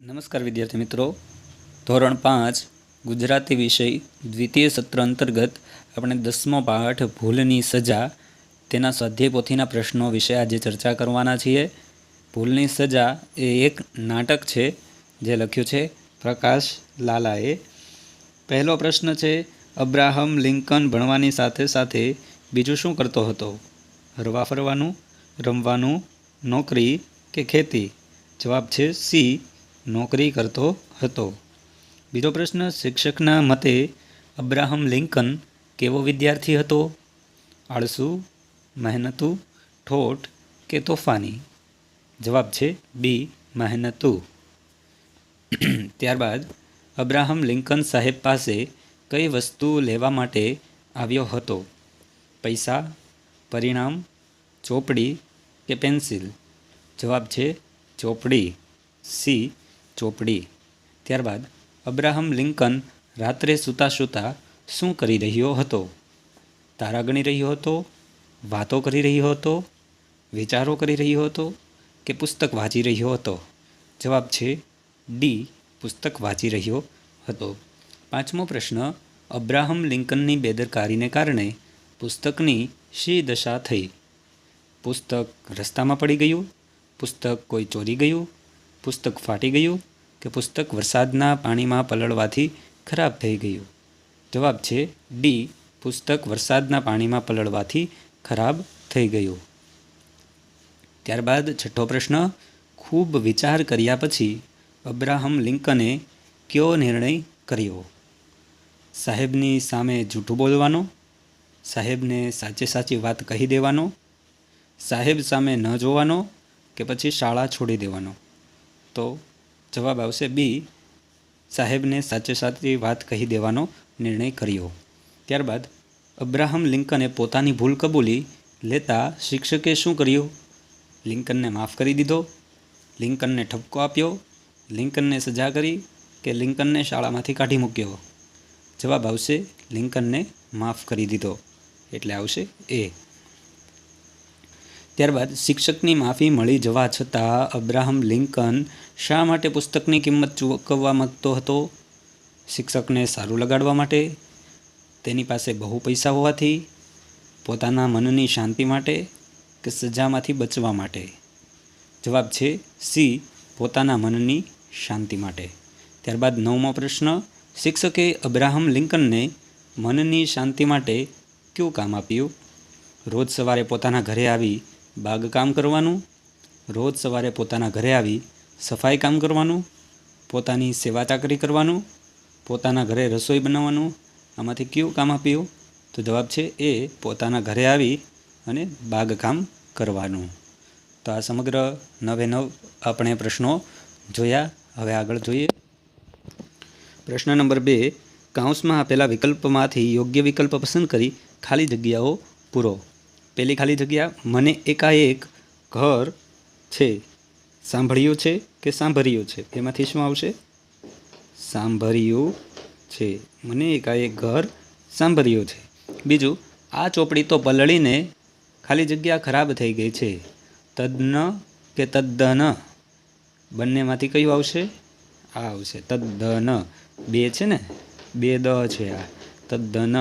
નમસ્કાર વિદ્યાર્થી મિત્રો, ધોરણ 5 ગુજરાતી વિષય દ્વિતીય સત્ર અંતર્ગત આપણે 10મો પાઠ ભૂલની સજા તેના સ્વાધ્યાય પોથીના પ્રશ્નો વિશે આજે ચર્ચા કરવાના છીએ. ભૂલની સજા એ એક નાટક છે જે લખ્યું છે પ્રકાશ લાલાએ. પહેલો પ્રશ્ન છે, અબ્રાહમ લિંકન ભણવાની સાથે સાથે બીજું શું કરતો હતો? હરવા ફરવાનું, રમવાનું, નોકરી કે ખેતી? જવાબ છે સી, નોકરી કરતો હતો. બીજો પ્રશ્ન, શિક્ષકના મતે અબ્રાહમ લિંકન કેવો વિદ્યાર્થી હતો? આળસુ, મહેનતુ, ઠોઠ કે તોફાની? જવાબ છે બી, મહેનતુ. ત્યારબાદ અબ્રાહમ લિંકન સાહેબ પાસે કઈ વસ્તુ લેવા માટે આવ્યો હતો? પૈસા, પરિણામ, ચોપડી કે પેન્સિલ? જવાબ છે ચોપડી, સી, ચોપડી. ત્યારબાદ અબ્રાહમ લિંકન રાત્રે સૂતા સૂતા શું કરી રહ્યો હતો? તારા ગણી રહ્યો હતો, વાતો કરી રહ્યો હતો, વિચારો કરી રહ્યો હતો કે પુસ્તક વાંચી રહ્યો હતો? જવાબ છે ડી, પુસ્તક વાંચી રહ્યો હતો. પાંચમો પ્રશ્ન, અબ્રાહમ લિંકનની બેદરકારીને કારણે પુસ્તકની શી દશા થઈ? પુસ્તક રસ્તામાં પડી ગયું, પુસ્તક કોઈ ચોરી ગયું, પુસ્તક ફાટી ગયું કે પુસ્તક વરસાદના પાણીમાં પલળવાથી ખરાબ થઈ ગયું? જવાબ છે ડી, પુસ્તક વરસાદના પાણીમાં પલળવાથી ખરાબ થઈ ગયું. ત્યારબાદ છઠ્ઠો પ્રશ્ન, ખૂબ વિચાર કર્યા પછી અબ્રાહમ લિંકને કયો નિર્ણય કર્યો? સાહેબની સામે જૂઠું બોલવાનો, સાહેબને સાચી વાત કહી દેવાનો, સાહેબ સામે ન જોવાનો કે પછી શાળા છોડી દેવાનો? તો જવાબ આવશે બી, સાહેબને સાચી વાત કહી દેવાનો નિર્ણય કર્યો. ત્યારબાદ અબ્રાહમ લિંકને પોતાની ભૂલ કબૂલી લેતા શિક્ષકે શું કર્યું? લિંકનને માફ કરી દીધો, લિંકનને ઠપકો આપ્યો, લિંકનને સજા કરી કે લિંકનને શાળામાંથી કાઢી મૂક્યો? જવાબ આવશે લિંકનને માફ કરી દીધો, એટલે આવશે એ. ત્યારબાદ શિક્ષકની માફી મળી જવા છતાં અબ્રાહમ લિંકન શા માટે પુસ્તકની કિંમત ચૂકવવા માગતો હતો? શિક્ષકને સારું લગાડવા માટે, તેની પાસે બહુ પૈસા હોવાથી, પોતાના મનની શાંતિ માટે કે સજામાંથી બચવા માટે? જવાબ છે સી, પોતાના મનની શાંતિ માટે. ત્યારબાદ નવમો પ્રશ્ન, શિક્ષકે અબ્રાહમ લિંકનને મનની શાંતિ માટે કયું કામ આપ્યું? રોજ સવારે પોતાના ઘરે આવી બાગકામ કરવાનું, રોજ સવારે પોતાના ઘરે આવી સફાઈ કામ કરવાનું, પોતાની સેવા ચાકરી કરવાનું, પોતાના ઘરે રસોઈ બનાવવાનું? આમાંથી કયું કામ આપ્યું? તો જવાબ છે એ, પોતાના ઘરે આવી અને બાગકામ કરવાનું. તો આ સમગ્ર 9 આપણે પ્રશ્નો જોયા. હવે આગળ જોઈએ. પ્રશ્ન નંબર 2, કાઉન્સમાં આપેલા વિકલ્પમાંથી યોગ્ય વિકલ્પ પસંદ કરી ખાલી જગ્યાઓ પૂરો. પહેલી ખાલી જગ્યા, મને એકાએક ઘર છે. સાંભળ્યું છે કે સાંભળ્યું છે? એમાંથી શું આવશે? સાંભળ્યું છે. મને એકાએક ઘર સાંભળ્યું છે. બીજું, આ ચોપડી તો પલળીને ખાલી જગ્યા ખરાબ થઈ ગઈ છે. તદ્ન કે તદ્દન? બંનેમાંથી કયું આવશે? આ આવશે તદ્દન. બે છે ને, બે દ છે આ, તદ્દન.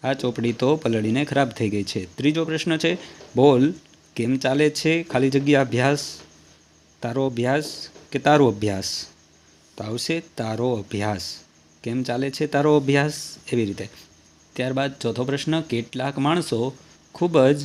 આ ચોપડી તો પલળીને ખરાબ થઈ ગઈ છે. ત્રીજો પ્રશ્ન છે, બોલ કેમ ચાલે છે ખાલી જગ્યા અભ્યાસ? તારો અભ્યાસ કે તારો અભ્યાસ? તો આવશે તારો અભ્યાસ. કેમ ચાલે છે તારો અભ્યાસ? એવી રીતે. ત્યારબાદ ચોથો પ્રશ્ન, કેટલાક માણસો ખૂબ જ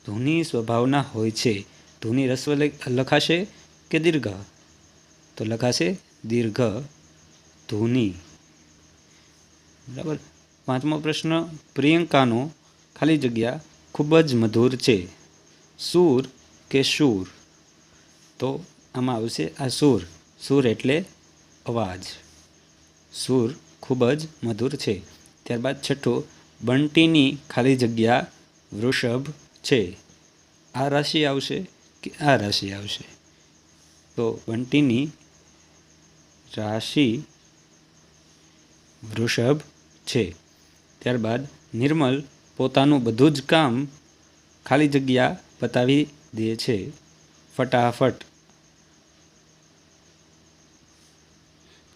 ધૂની સ્વભાવના હોય છે. ધૂની રસ્વ લખાશે કે દીર્ઘ? તો લખાશે દીર્ઘ, ધૂની. બરાબર. પાંચમો પ્રશ્ન, પ્રિયંકાનો ખાલી જગ્યા ખૂબ જ મધુર છે. સૂર કે શૂર? તો આમાં આવશે આ સૂર. સૂર એટલે અવાજ. સૂર ખૂબ જ મધુર છે. ત્યારબાદ છઠ્ઠું, બંટીની ખાલી જગ્યા વૃષભ છે. આ રાશિ આવશે કે આ રાશિ આવશે? તો બંટીની રાશિ વૃષભ છે. ત્યારબાદ નિર્મલ પોતાનું બધું જ કામ ખાલી જગ્યા પતાવી દે છે ફટાફટ.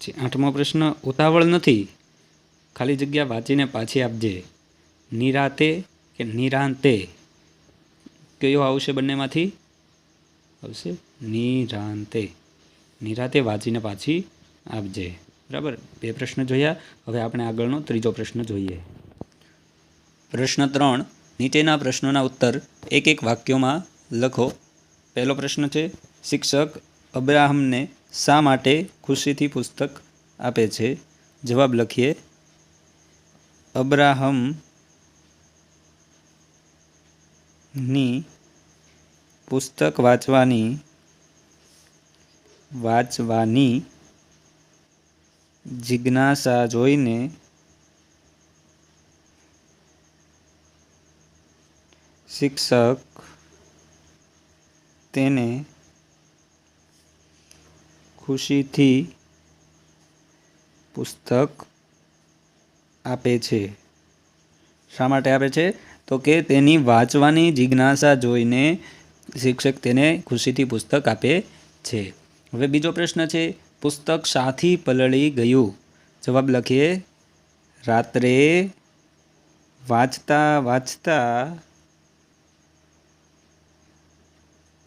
8મો પ્રશ્ન, ઉતાવળ નથી, ખાલી જગ્યા વાંચીને પાછી આપજે. નિરાતે કે નિરાંતે, કયો આવશે બંનેમાંથી? આવશે નિરાંતે. નિરાતે વાંચીને પાછી આપજે. બરાબર, 2 પ્રશ્ન જોયા. હવે આપણે આગળનો 3જો પ્રશ્ન જોઈએ. પ્રશ્ન 3, નીચેના પ્રશ્નોના ઉત્તર એક એક વાક્યોમાં લખો. પહેલો પ્રશ્ન છે, શિક્ષક અબ્રાહમને શા માટે ખુશીથી પુસ્તક આપે છે? જવાબ લખીએ. અબ્રાહમની પુસ્તક વાંચવાની જિજ્ઞાસા જોઈને શિક્ષક તેને ખુશીથી પુસ્તક આપે છે. શા માટે આપે છે? તો કે તેની વાંચવાની જિજ્ઞાસા જોઈને શિક્ષક તેને ખુશીથી પુસ્તક આપે છે. હવે બીજો પ્રશ્ન છે, પુસ્તક શાથી પલળી ગયું? જવાબ લખીએ. રાત્રે વાંચતા વાંચતા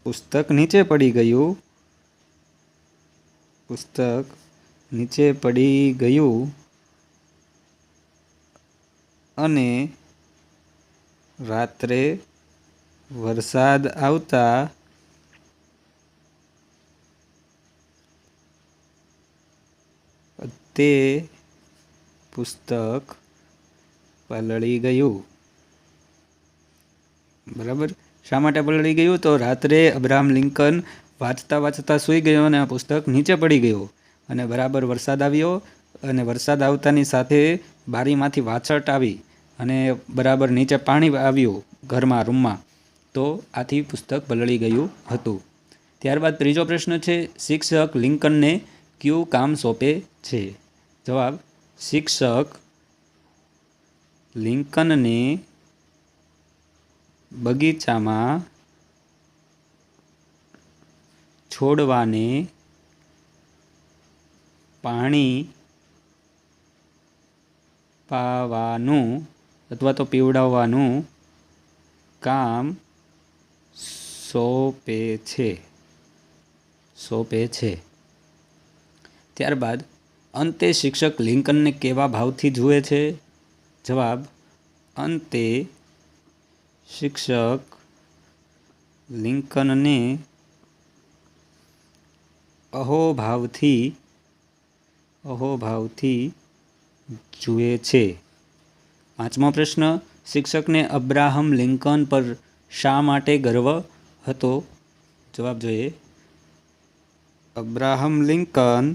પુસ્તક નીચે પડી ગયું. પુસ્તક નીચે પડી ગયું અને રાત્રે વરસાદ આવતા તે પુસ્તક પલળી ગયું. બરાબર, શા માટે પલળી ગયું? તો રાત્રે અબ્રાહમ લિંકન વાંચતા વાંચતા સૂઈ ગયો અને આ પુસ્તક નીચે પડી ગયું અને બરાબર વરસાદ આવ્યો અને વરસાદ આવતાની સાથે બારીમાંથી વાછટ આવી અને બરાબર નીચે પાણી આવ્યું ઘરમાં, રૂમમાં, તો આથી પુસ્તક પલળી ગયું હતું. ત્યારબાદ 3જો પ્રશ્ન છે, શિક્ષક લિંકનને કયું કામ સોંપે છે? જવાબ, શિક્ષક લિંકનને બગીચામાં છોડવાને પાણી પાવાનું અથવા તો પીવડાવવાનું કામ સોંપે છે. ત્યારબાદ અંતે શિક્ષક લિંકનને કેવા ભાવથી જુએ છે? જવાબ, અંતે શિક્ષક લિંકનને અહોભાવથી જુએ છે. 5મો પ્રશ્ન, શિક્ષકને અબ્રાહમ લિંકન પર શા માટે ગર્વ હતો? જવાબ જોઈએ. અબ્રાહમ લિંકન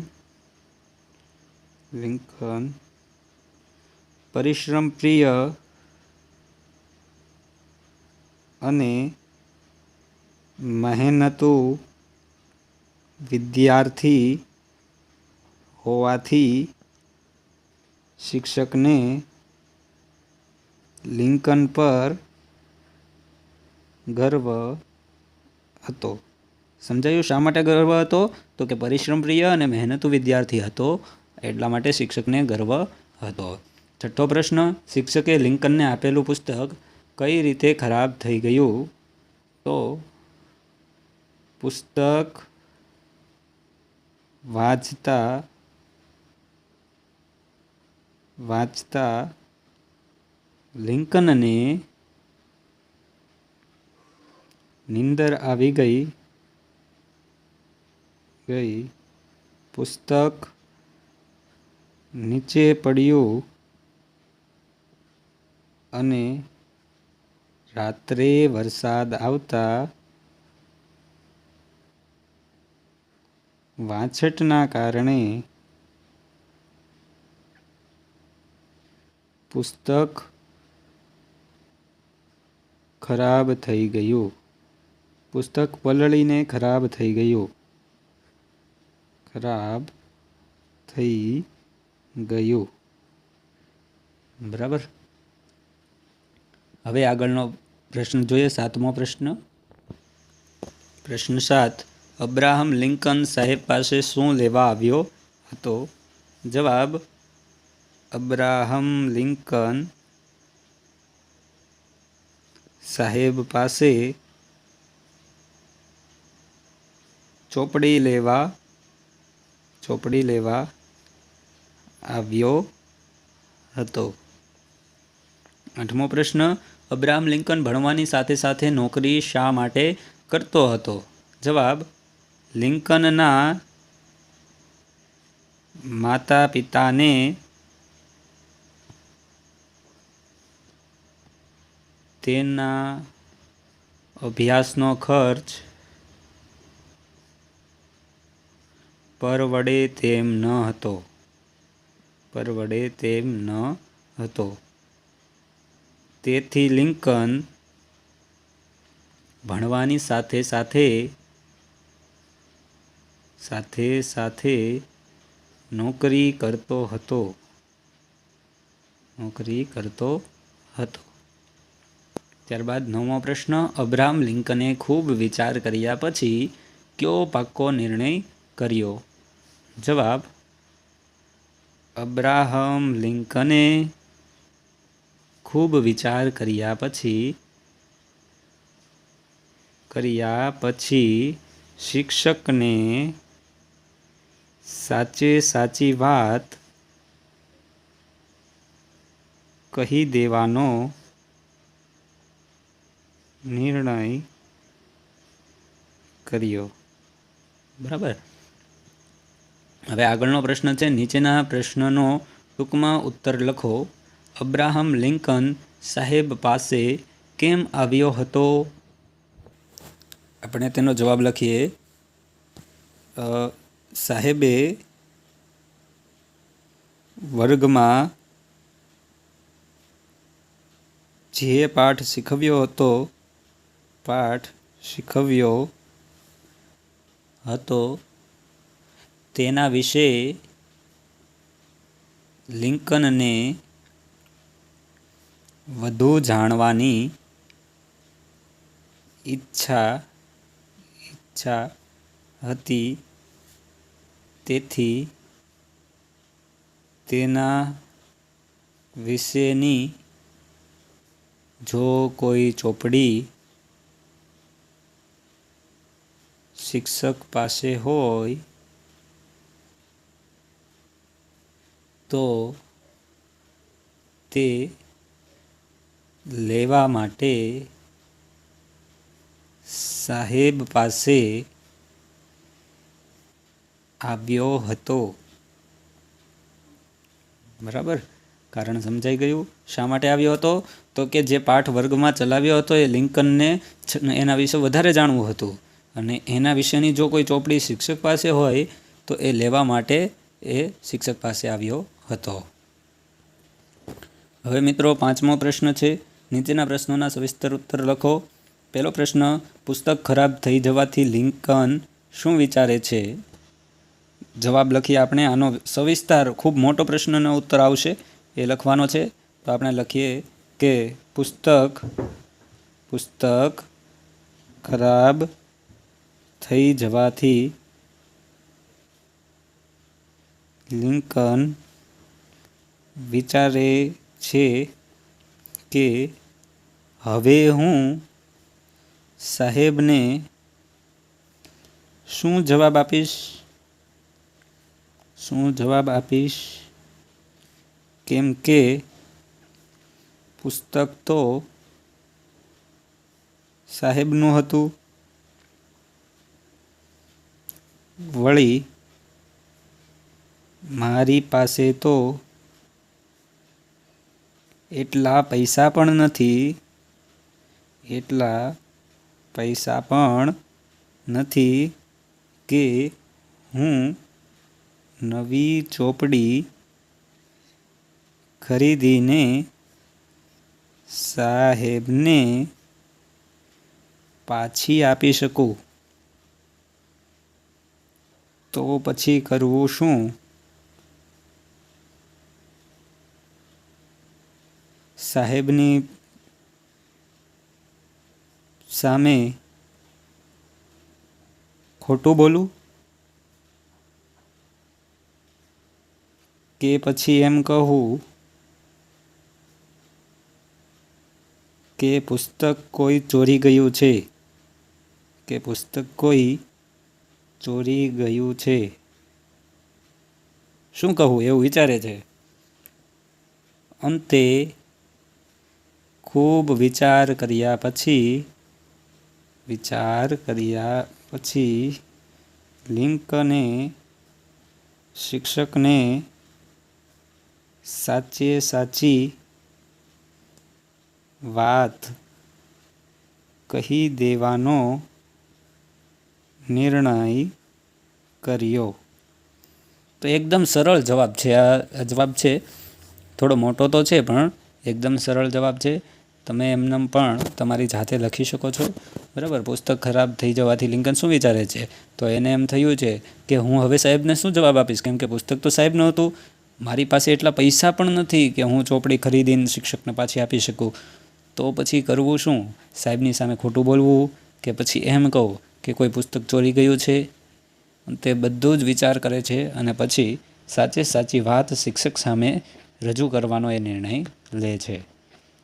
પરિશ્રમપ્રિય અને મહેનતુ વિદ્યાર્થી હોવાથી શિક્ષકને લિંકન પર ગર્વ હતો. સમજાયું શા માટે ગર્વ હતો? તો કે પરિશ્રમપ્રિય અને મહેનતુ વિદ્યાર્થી હતો એટલા માટે શિક્ષકને ગર્વ હતો. 6થો પ્રશ્ન, શિક્ષકે લિંકનને આપેલું પુસ્તક કઈ રીતે ખરાબ થઈ ગયું? તો પુસ્તક વાંચતા લિંકનને નીંદર આવી ગઈ. પુસ્તક નીચે પડ્યું અને રાત્રે વરસાદ આવતા વાછટના કારણે પુસ્તક ખરાબ થઈ ગયું. પુસ્તક પલળીને ખરાબ થઈ ગયું. બરાબર. હવે આગળનો પ્રશ્ન જોઈએ. 7મો પ્રશ્ન. પ્રશ્ન 7, અબ્રાહમ લિંકન સાહેબ પાસે શું લેવા આવ્યો હતો? જવાબ: અબ્રાહમ લિંકન સાહેબ પાસે ચોપડી લેવા આવ્યો હતો. 8મો પ્રશ્ન. અબ્રાહમ લિંકન ભણવાની સાથે સાથે નોકરી શા માટે કરતો હતો? જવાબ: લિંકનના માતા પિતાને તેના અભ્યાસનો ખર્ચ પરવડે તેમ ન હતો. તેથી લિંકન ભણવાની સાથે સાથે નોકરી કરતો હતો. ત્યારબાદ 9મો પ્રશ્ન. અબ્રાહમ લિંકને ખૂબ વિચાર કર્યા પછી કયો પાક્કો નિર્ણય કર્યો? જવાબ: અબ્રાહમ લિંકને ખૂબ વિચાર કર્યા પછી શિક્ષકને સાચી વાત કહી દેવાનો નિર્ણય કર્યો. બરાબર. હવે આગળનો પ્રશ્ન છે. નીચેના પ્રશ્નનો ટૂંકમાં ઉત્તર લખો. અબ્રાહમ લિંકન સાહેબ પાસે કેમ આવ્યો હતો? આપણે તેનો જવાબ લખીએ. સાહેબે વર્ગમાં જે પાઠ શીખવ્યો હતો તેના વિશે લિંકનને વધુ જાણવાની ઈચ્છા હતી. તેથી તેના વિશેની જો કોઈ ચોપડી શિક્ષક પાસે હોય તો તે લેવા માટે સાહેબ પાસે આવ્યો હતો. બરાબર. કારણ સમજાઈ ગયું. શા માટે આવ્યો હતો? તો કે જે પાઠ વર્ગમાં ચલાવ્યો હતો એ લિંકનને એના વિશે વધારે જાણવું હતું અને એના વિશેની જો કોઈ ચોપડી શિક્ષક પાસે હોય તો એ લેવા માટે એ શિક્ષક પાસે આવ્યો હતો. હવે મિત્રો 5મો પ્રશ્ન છે. નીચેના પ્રશ્નોના સવિસ્તર ઉત્તર લખો. પહેલો પ્રશ્ન. પુસ્તક ખરાબ થઈ જવાથી લિંકન શું વિચારે છે? જવાબ લખીએ આપણે. આનો સવિસ્તાર ખૂબ મોટો પ્રશ્નનો ઉત્તર આવશે એ લખવાનો છે. તો આપણે લખીએ કે પુસ્તક ખરાબ થઈ જવાથી લિંકન વિચારે છે કે હવે હું સાહેબને શું જવાબ આપીશ કેમ કે પુસ્તક તો સાહેબનું હતું. વળી મારી પાસે તો એટલા પૈસા પણ નથી કે હું નવી ચોપડી ખરીદીને સાહેબને પાછી આપી શકું. તો પછી કરવું શું? સાહેબની સામે ખોટું બોલું? કે પછી એમ કહું કે પુસ્તક કોઈ ચોરી ગયું છે, કે પુસ્તક કોઈ ચોરી ગયું છે. શું કહું એવું વિચારે છે. અંતે ખૂબ વિચાર કર્યા પછી લિંકને શિક્ષકને સાચે સાચી વાત કહી દેવાનો નિર્ણય કર્યો. તો એકદમ સરળ જવાબ છે. આ જવાબ છે થોડો મોટો તો છે પણ એકદમ સરળ જવાબ છે. તમે એમને પણ તમારી જાતે લખી શકો છો. બરાબર. પુસ્તક ખરાબ થઈ જવાથી લિંકન શું વિચારે છે? તો એને એમ થયું છે કે હું હવે સાહેબને શું જવાબ આપીશ, કેમ કે પુસ્તક તો સાહેબનું હતું. મારી પાસે એટલા પૈસા પણ નથી કે હું ચોપડી ખરીદીને શિક્ષકને પાછી આપી શકું. તો પછી કરવું શું? સાહેબની સામે ખોટું બોલવું કે પછી એમ કહું કે કોઈ પુસ્તક ચોરી ગયું છે? તે બધું જ વિચાર કરે છે અને પછી સાચે સાચી વાત શિક્ષક સામે રજૂ કરવાનો એ નિર્ણય લે છે.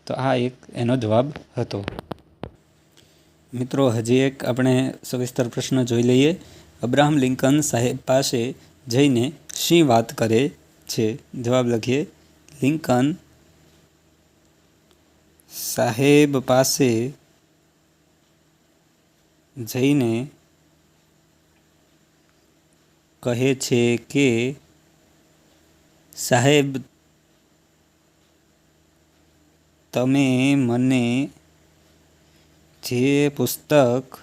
તો આ એક એનો જવાબ હતો. મિત્રો, હજી એક આપણે સવિસ્તર પ્રશ્ન જોઈ લઈએ. અબ્રાહમ લિંકન સાહેબ પાસે જઈને શી વાત કરે છે? જવાબ લખીએ. લિંકન સાહેબ પાસે જઈને કહે છે કે સાહેબ, તમે મને જે પુસ્તક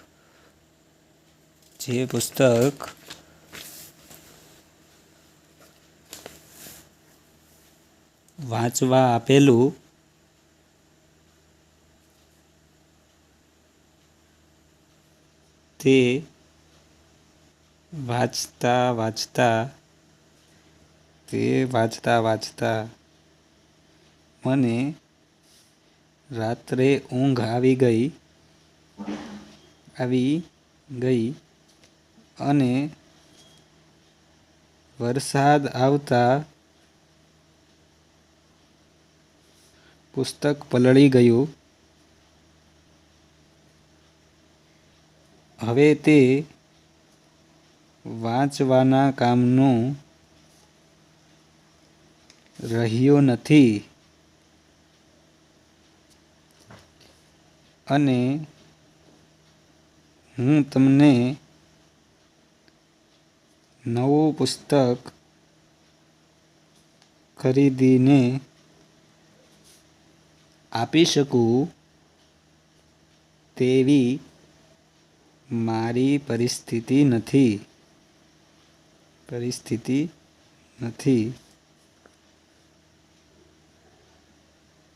વાંચવા આપેલું તે વાંચતા મને રાત્રે ઊંઘ આવી ગઈ અને વરસાદ આવતા પુસ્તક પલળી ગયું. હવે તે વાંચવાના કામનું રહ્યું નથી અને હું તમને નવું પુસ્તક ખરીદીને આપી શકું તેવી મારી પરિસ્થિતિ નથી.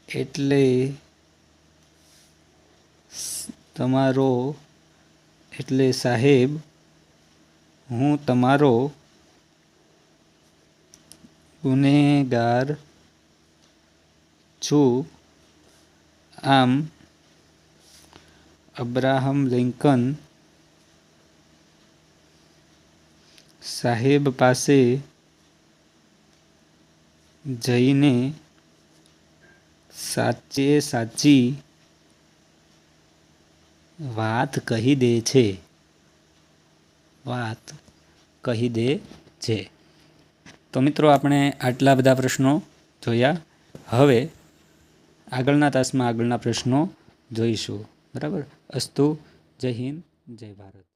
એટલે સાહેબ, હું તમારો ગુનેગાર છું. આમ અબ્રાહમ લિંકન સાહેબ પાસે જઈને સાચે સાચી વાત કહી દે છે. તો મિત્રો, આપણે આટલા બધા પ્રશ્નો જોયા. હવે આગળના તાસમાં આગળના પ્રશ્નો જોઈશું. બરાબર. અસ્તુ. જય હિન્દ, જય ભારત.